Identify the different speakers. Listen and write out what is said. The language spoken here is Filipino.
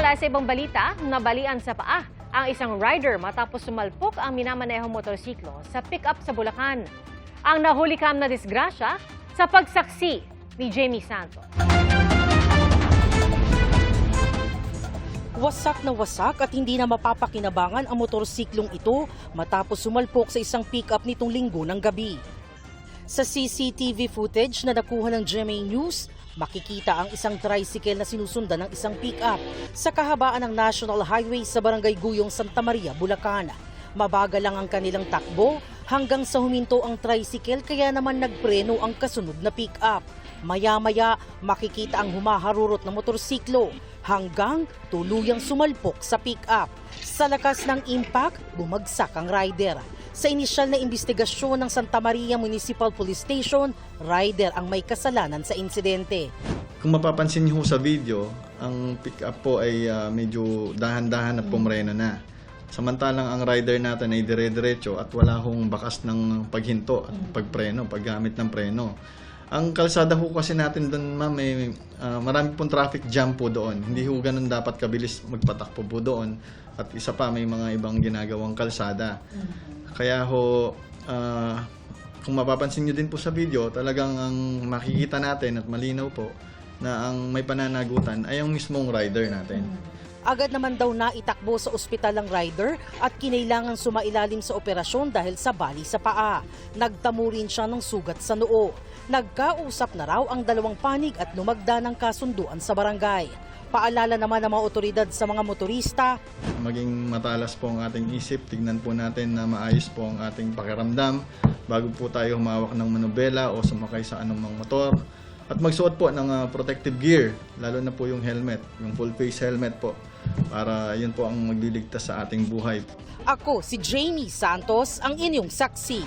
Speaker 1: Mula sa ibang balita, nabalian sa paa ang isang rider matapos sumalpok ang minamanehong motorsiklo sa pick-up sa Bulacan. Ang nahulikam na disgrasya sa pagsaksi ni Jamie Santos.
Speaker 2: Wasak na wasak at hindi na mapapakinabangan ang motorsiklong ito matapos sumalpok sa isang pick-up nitong linggo ng gabi. Sa CCTV footage na nakuha ng GMA News, makikita ang isang tricycle na sinusundan ng isang pick-up sa kahabaan ng National Highway sa Barangay Guyong, Santa Maria, Bulacan. Mabagal lang ang kanilang takbo hanggang sa huminto ang tricycle kaya naman nagpreno ang kasunod na pick-up. Maya-maya makikita ang humaharurot na motorsiklo hanggang tuluyang sumalpok sa pick-up. Sa lakas ng impact, bumagsak ang rider. Sa inisyal na investigasyon ng Santa Maria Municipal Police Station, rider ang may kasalanan sa insidente.
Speaker 3: Kung mapapansin niyo sa video, ang pick-up po ay medyo dahan-dahan at pumreno na. Samantalang ang rider natin ay dire-diretso at wala hong bakas ng paghinto at pagpreno, paggamit ng preno. Ang kalsada ho kasi natin doon, ma'am, may marami pong traffic jam po doon. Hindi ho ganun dapat kabilis magpatakbo po doon. At isa pa, may mga ibang ginagawang kalsada. Kaya ho, kung mapapansin nyo din po sa video, talagang ang makikita natin at malinaw po na ang may pananagutan ay ang mismong rider natin.
Speaker 2: Agad naman daw na itakbo sa ospital ang rider at kinailangan sumailalim sa operasyon dahil sa bali sa paa. Nagtamo rin siya ng sugat sa noo. Nagkausap na raw ang dalawang panig at lumagda ng kasunduan sa barangay. Paalala naman ng mga otoridad sa mga motorista.
Speaker 3: Maging matalas po ang ating isip, tignan po natin na maayos po ang ating pakiramdam bago po tayo humawak ng manubela o sumakay sa anumang motor. At magsuot po ng protective gear, lalo na po yung helmet, yung full face helmet po, para yun po ang magliligtas sa ating buhay.
Speaker 2: Ako si Jamie Santos, ang inyong saksi.